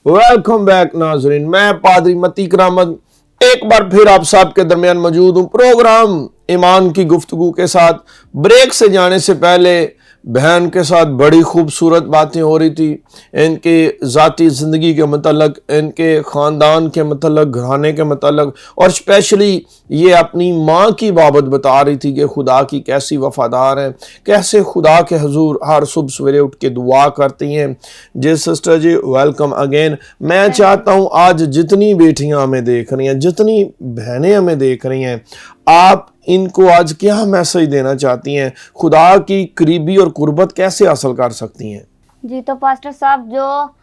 Welcome back नाजरीन, मैं पादरी मती करामत एक बार फिर आप सब के दरमियान मौजूद हूँ। प्रोग्राम ईमान की गुफ्तगू के साथ ब्रेक से जाने से पहले बहन के साथ बड़ी खूबसूरत बातें हो रही थी, इनके ज़ाती ज़िंदगी के मतलब, इनके ख़ानदान के मतलब, घराने के मतलब, और स्पेशली ये अपनी माँ की बाबत बता रही थी कि खुदा की कैसी वफ़ादार हैं, कैसे खुदा के हुजूर हर सुबह सवेरे उठ के दुआ करती हैं। जी सिस्टर जी, वेलकम अगेन। मैं चाहता हूँ आज जितनी बेटियाँ हमें देख रही हैं, जितनी बहनें हमें देख रही हैं, आप इनको आज क्या मैसेज देना चाहती हैं? खुदा की करीबी और कुर्बत कैसे हासिल कर सकती हैं? जी तो पास्टर साहब, जो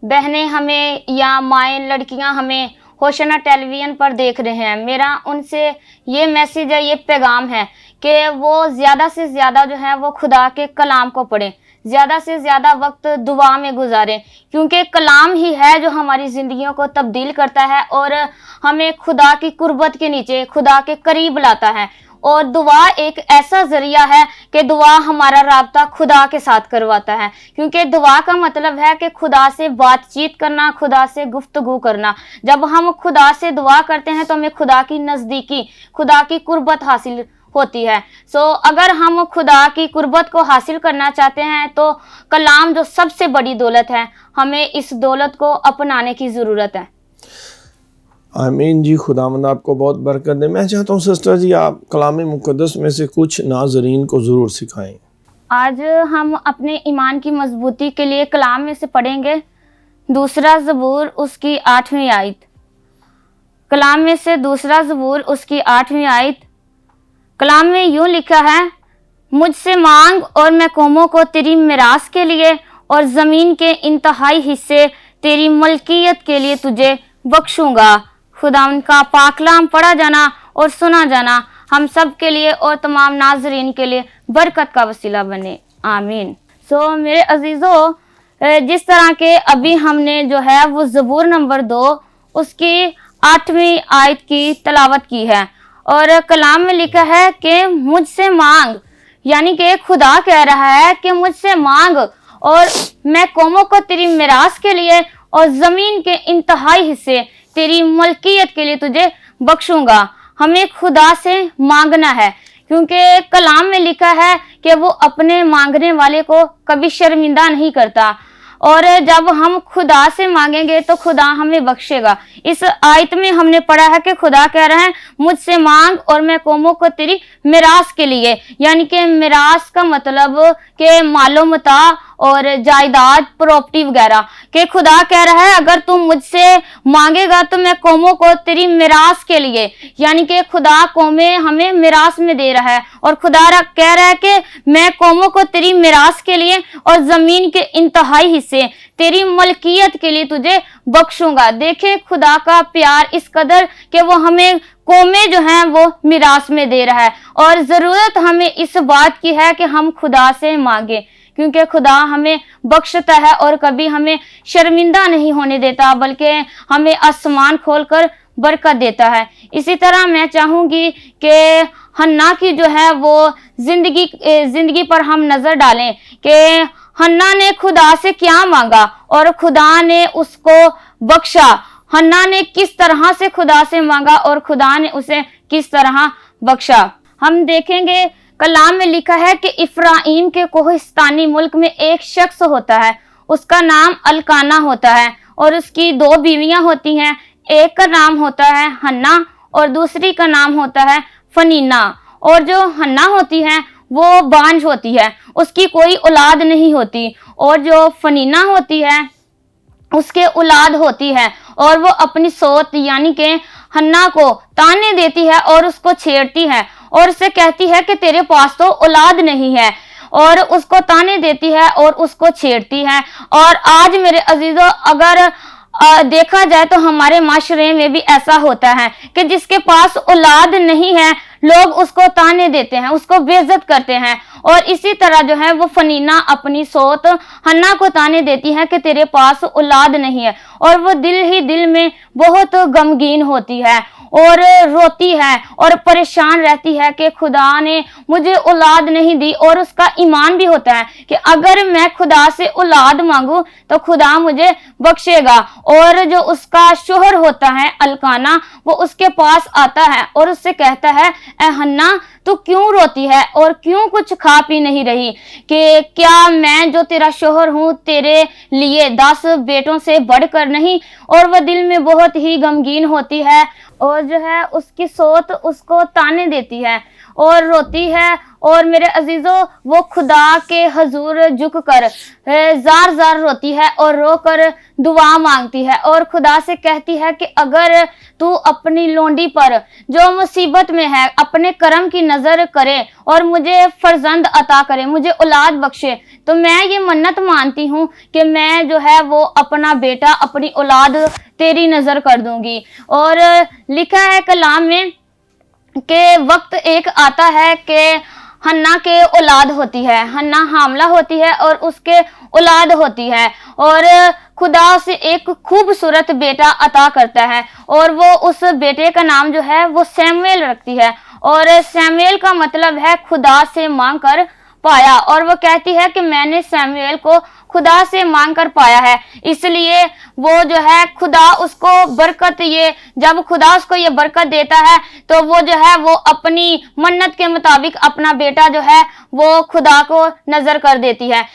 बहनें हमें या माएँ लड़कियां हमें होशना टेलीविज़न पर देख रहे हैं, मेरा उनसे ये मैसेज है, ये पैगाम है कि वो ज़्यादा से ज़्यादा जो है वो खुदा के कलाम को पढ़ें, ज़्यादा से ज़्यादा वक्त दुआ में गुजारें, क्योंकि कलाम ही है जो हमारी ज़िंदगियों को तब्दील करता है और हमें खुदा की कुर्बत के नीचे खुदा के करीब लाता है। और दुआ एक ऐसा जरिया है कि दुआ हमारा राब्ता खुदा के साथ करवाता है, क्योंकि दुआ का मतलब है कि खुदा से बातचीत करना, खुदा से गुफ्तगू करना। जब हम खुदा से दुआ करते हैं तो हमें खुदा की नज़दीकी, खुदा की कुर्बत हासिल होती है। अगर हम खुदा की कुर्बत को हासिल करना चाहते हैं तो कलाम जो सबसे बड़ी दौलत है, हमें इस दौलत को अपनाने की ज़रूरत है। आमीन जी, खुदावंद आपको बहुत बरकत दे। मैं चाहता हूँ सिस्टर जी, आप कलाम मुक़द्दस में से कुछ नाज़रीन को ज़रूर सिखाएं। आज हम अपने ईमान की मजबूती के लिए कलाम में से पढ़ेंगे दूसरा ज़बूर उसकी 8वीं आयत। कलाम में से दूसरा ज़बूर उसकी 8वीं आयत। कलाम में यूँ लिखा है, मुझसे मांग और मैं कौमों को तेरी मिरास के लिए और ज़मीन के इंतहाई हिस्से तेरी मलकियत के लिए तुझे बख्शूंगा। खुदावन का पाकलाम पढ़ा जाना और सुना जाना हम सब के लिए और तमाम नाजरीन के लिए बरकत का वसीला बने। आमीन। मेरे अजीज़ों, जिस तरह के अभी हमने जो है वो ज़बूर नंबर 2 उसकी 8वीं आयत की तलावत की है और कलाम में लिखा है कि मुझसे मांग, यानी कि खुदा कह रहा है कि मुझसे मांग और मैं कौमों को तेरी मिरास के लिए और ज़मीन के इंतहाई हिस्से तेरी मलकियत के लिए तुझे बख्शूंगा। हमें खुदा से मांगना है, क्योंकि कलाम में लिखा है कि वो अपने मांगने वाले को कभी शर्मिंदा नहीं करता, और जब हम खुदा से मांगेंगे तो खुदा हमें बख्शेगा। इस आयत में हमने पढ़ा है कि खुदा कह रहे हैं, मुझसे मांग और मैं कौमों को तेरी मिरास के लिए, यानी कि मिरास का मतलब कि मालो मता और जायदाद, प्रॉपर्टी वगैरह, कि खुदा कह रहा है अगर तुम मुझसे मांगेगा तो मैं कौमों को तेरी मिरास के लिए, यानी कि खुदा कौमें हमें मिरास में दे रहा है और खुदा कह रहा है कि मैं कौमों को तेरी मिरास के लिए और जमीन के इंतहाई हिस्से तेरी मलकियत के लिए तुझे बख्शूंगा। देखें खुदा का प्यार इस कदर कि वो हमें कौमें जो हैं वो मिरास में दे रहा है, और जरूरत हमें इस बात की है कि हम खुदा से मांगे, क्योंकि खुदा हमें बख्शता है और कभी हमें शर्मिंदा नहीं होने देता, बल्कि हमें आसमान खोलकर बरकत देता है। इसी तरह मैं चाहूंगी कि हन्ना की जो है वो जिंदगी पर हम नजर डालें कि हन्ना ने खुदा से क्या मांगा और खुदा ने उसको बख्शा। हन्ना ने किस तरह से खुदा से मांगा और खुदा ने उसे किस तरह बख्शा। हम देखेंगे कलाम में लिखा है कि इफ्राइम के कोहिस्तानी मुल्क में एक शख्स होता है, उसका नाम अलकाना होता है और उसकी 2 बीवियां होती हैं। एक का नाम होता है हन्ना और दूसरी का नाम होता है फनीना। और जो हन्ना होती है वो बांझ होती है, उसकी कोई औलाद नहीं होती, और जो फनीना होती है उसके औलाद होती है, और वो अपनी सोत यानी कि हन्ना को ताने देती है और उसको छेड़ती है और उससे कहती है कि तेरे पास तो औलाद नहीं है, और उसको ताने देती है और उसको छेड़ती है। और आज मेरे अजीजों, अगर देखा जाए तो हमारे माशरे में भी ऐसा होता है कि जिसके पास औलाद नहीं है, لوگ اس کو ताने देते हैं, उसको बेइज्जत करते हैं. और इसी तरह जो है वो फनीना अपनी सोत हन्ना को ताने देती है कि तेरे पास औलाद नहीं है, और वो दिल ही दिल में बहुत गमगीन होती है और रोती है और परेशान रहती है कि खुदा ने मुझे औलाद नहीं दी. और उसका ईमान भी होता है कि अगर मैं खुदा से औलाद मांगू तो खुदा मुझे बख्शेगा. और जो उसका शोहर होता है अलकाना, वो उसके पास आता है और उससे कहता है, ए हन्ना तू क्यों रोती है और क्यों कुछ खा पी नहीं रही, कि क्या मैं जो तेरा शोहर हूँ तेरे लिए 10 बेटों से बढ़कर नहीं. और वह दिल में बहुत ही गमगीन होती है और जो है उसकी सोत उसको ताने देती है और रोती है. और मेरे अजीजों, वो खुदा के हजूर झुक कर जार जार रोती है और रो कर दुआ मांगती है और खुदा से कहती है कि अगर तू अपनी लोंडी पर जो मुसीबत में है अपने करम की नजर करे और मुझे फर्जंद अता करे, मुझे औलाद बख्शे, तो मैं ये मन्नत मानती हूँ कि मैं जो है वो अपना बेटा, अपनी औलाद तेरी नजर कर दूंगी. और लिखा है कलाम में कि वक्त एक आता है कि हन्ना के औलाद होती है, हन्ना हामला होती है और उसके औलाद होती है और खुदा उसे एक खूबसूरत बेटा अता करता है और वो उस बेटे का नाम जो है वो सैमुएल रखती है. और सैमुएल का मतलब है खुदा से मांग कर पाया, और वो कहती है कि मैंने सैमुएल को खुदा से मांग कर पाया है. इसलिए वो जो है खुदा उसको बरकत, ये जब खुदा उसको ये बरकत देता है तो वो जो है वो अपनी मन्नत के मुताबिक अपना बेटा जो है वो खुदा को नजर कर देती है.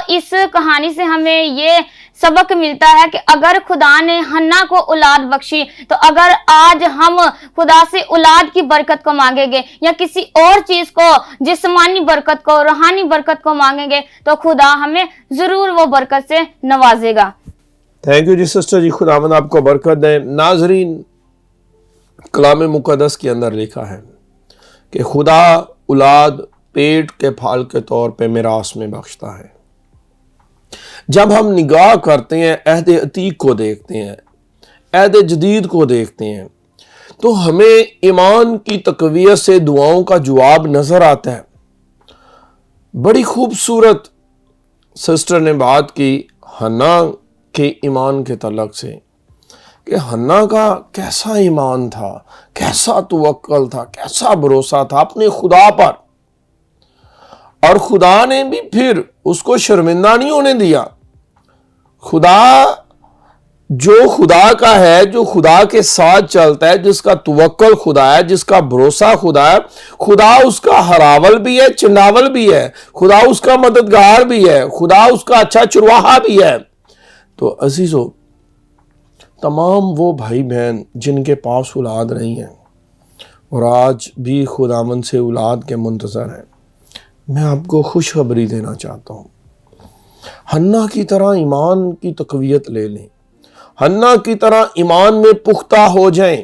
इस कहानी से हमें ये सबक मिलता है कि अगर खुदा ने हन्ना को औलाद बख्शी, तो अगर आज हम खुदा से औलाद की बरकत को मांगेंगे या किसी और चीज को, जिस्मानी बरकत को, रूहानी बरकत को मांगेंगे, तो खुदा हमें जरूर वो बरकत से नवाजेगा. थैंक यू जी सिस्टर जी, खुदावंद आपको बरकत दे. नाजरीन, कलाम मुकद्दस के अंदर लिखा है कि खुदा औलाद पेट के फाल के तौर पे मिरास में बख्शता है. जब हम निगाह करते हैं, अहद अतीक को देखते हैं, अहद जदीद को देखते हैं, तो हमें ईमान की तकवीयत से दुआओं का जवाब नजर आता है. बड़ी खूबसूरत सिस्टर ने बात की हन्ना के ईमान के तल्लक से कि हन्ना का कैसा ईमान था, कैसा तवक्कल था, कैसा भरोसा था अपने खुदा पर, और खुदा ने भी फिर उसको शर्मिंदा नहीं होने दिया. खुदा जो खुदा का है, जो खुदा के साथ चलता है, जिसका तवक्कल खुदा है, जिसका भरोसा खुदा है, खुदा उसका हरावल भी है, चिंडावल भी है, खुदा उसका मददगार भी है, खुदा उसका अच्छा चरवाहा भी है. तो अजीजों, तमाम वो भाई बहन जिनके पास औलाद नहीं है और आज भी खुदावंद से औलाद के मुंतज़र हैं, मैं आपको खुशखबरी देना चाहता हूँ. हन्ना की तरह ईमान की तक़वियत ले लें, हन्ना की तरह ईमान में पुख्ता हो जाएं,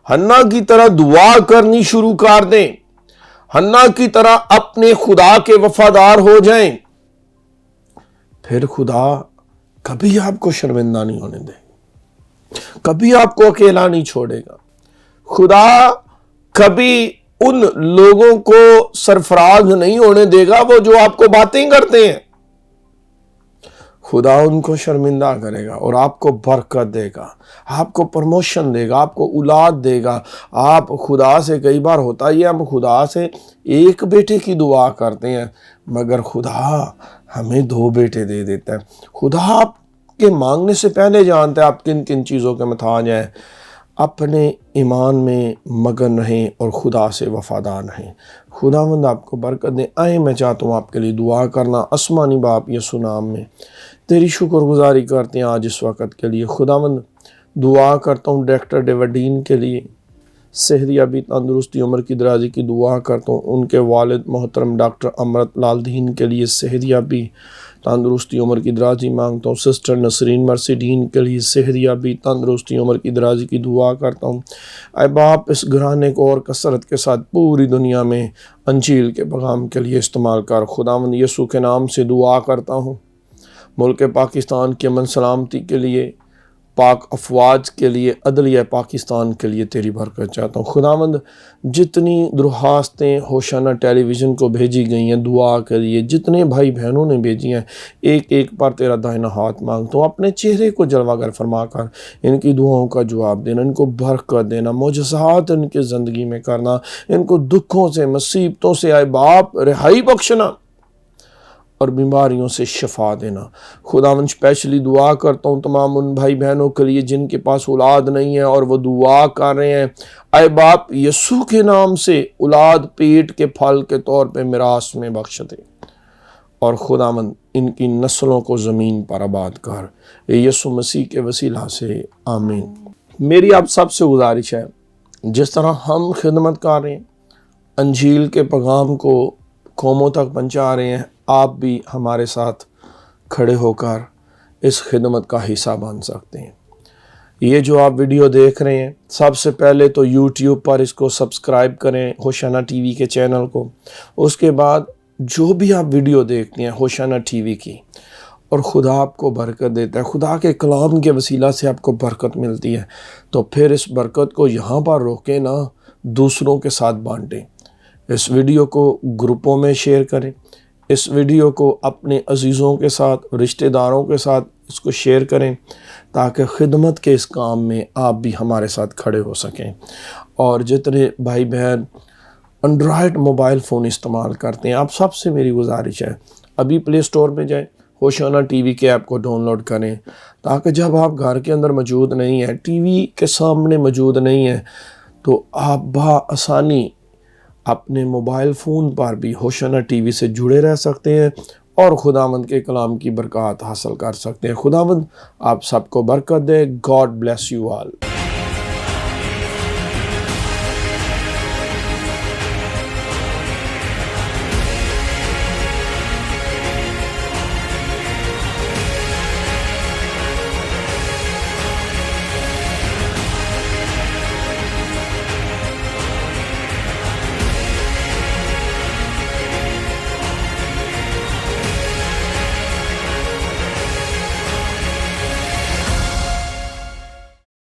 हन्ना की तरह दुआ करनी शुरू कर दें, हन्ना की तरह अपने खुदा के वफादार हो जाएं, फिर खुदा कभी आपको शर्मिंदा नहीं होने देगा, कभी आपको अकेला नहीं छोड़ेगा. खुदा कभी उन लोगों को सरफराज नहीं होने देगा वो जो आपको बातें करते हैं. खुदा उनको शर्मिंदा करेगा और आपको बरकत देगा, आपको प्रमोशन देगा, आपको औलाद देगा. आप खुदा से, कई बार होता ही है, हम खुदा से एक बेटे की दुआ करते हैं मगर खुदा हमें 2 बेटे दे देता है. खुदा आपके मांगने से पहले जानता है आप किन किन चीज़ों के मोहताज हैं. अपने ईमान में मगन रहें और खुदा से वफादार रहें. खुदावंद आपको बरकत दे. आए, मैं चाहता हूँ आपके लिए दुआ करना. आसमानी बाप यीशु नाम में तेरी शुक्रगुजारी करते हैं आज इस वक़्त के लिए. खुदावंद दुआ करता हूँ डायरेक्टर डेविडीन के लिए, सेहतियाबी, तंदुरुस्ती, उम्र की दराजी की दुआ करता हूँ. उनके वालिद मोहतरम डॉक्टर अमरत लाल दीन के लिए सेहतियाबी, तंदुरुस्ती, उम्र की दराजी मांगता हूँ. सिस्टर नसरीन मर्सी डीन के लिए सेहतियाबी, तंदुरुस्ती, उम्र की दराजी की दुआ करता हूँ. ऐ बाप, इस घराने को और कसरत के साथ पूरी दुनिया में अंजील के पैगाम के लिए इस्तेमाल कर. खुदावंद यीशु के नाम से दुआ करता हूँ. मुल्क पाकिस्तान की अमन सलामती के लिए, پاک افواج کے لیے، عدلیہ پاکستان کے لیے تیری برکت چاہتا ہوں۔ خداوند جتنی درخواستیں ہوشانہ ٹیلی ویژن کو بھیجی گئی ہیں دعا کے لیے، جتنے بھائی بہنوں نے بھیجی ہیں، ایک ایک پر تیرا دائنا ہاتھ مانگتا ہوں۔ اپنے چہرے کو جلوہ گر فرما کر ان کی دعاؤں کا جواب دینا، ان کو برکت دینا، معجزات ان کی زندگی میں کرنا، ان کو دکھوں سے مصیبتوں سے اے باپ رہائی بخشنا اور بیماریوں سے شفا دینا۔ خداوند اسپیشلی دعا کرتا ہوں تمام ان بھائی بہنوں کے لیے جن کے پاس اولاد نہیں ہے اور وہ دعا کر رہے ہیں، اے باپ یسوع کے نام سے اولاد پیٹ کے پھل کے طور پہ میراث میں بخش دے، اور خداوند ان کی نسلوں کو زمین پر آباد کر، یسوع مسیح کے وسیلہ سے آمین۔ میری آپ سب سے گزارش ہے، جس طرح ہم خدمت کر رہے ہیں، انجیل کے پیغام کو قوموں تک پہنچا رہے ہیں، آپ بھی ہمارے ساتھ کھڑے ہو کر اس خدمت کا حصہ بن سکتے ہیں۔ یہ جو آپ ویڈیو دیکھ رہے ہیں، سب سے پہلے تو یوٹیوب پر اس کو سبسکرائب کریں، ہوشانہ ٹی وی کے چینل کو۔ اس کے بعد جو بھی آپ ویڈیو دیکھتے ہیں ہوشانہ ٹی وی کی، اور خدا آپ کو برکت دیتا ہے، خدا کے کلام کے وسیلہ سے آپ کو برکت ملتی ہے، تو پھر اس برکت کو یہاں پر روکیں نہ، دوسروں کے ساتھ بانٹیں۔ اس ویڈیو کو گروپوں میں شیئر کریں، اس ویڈیو کو اپنے عزیزوں کے ساتھ، رشتہ داروں کے ساتھ اس کو شیئر کریں، تاکہ خدمت کے اس کام میں آپ بھی ہمارے ساتھ کھڑے ہو سکیں۔ اور جتنے بھائی بہن انڈرائڈ موبائل فون استعمال کرتے ہیں، آپ سب سے میری گزارش ہے، ابھی پلے اسٹور میں جائیں، ہوشانہ ٹی وی کے ایپ کو ڈاؤن لوڈ کریں، تاکہ جب آپ گھر کے اندر موجود نہیں ہیں، ٹی وی کے سامنے موجود نہیں ہیں، تو آپ بآسانی اپنے موبائل فون پر بھی ہوشانہ ٹی وی سے جڑے رہ سکتے ہیں اور خداوند کے کلام کی برکات حاصل کر سکتے ہیں۔ خداوند آپ سب کو برکت دے۔ God bless you all.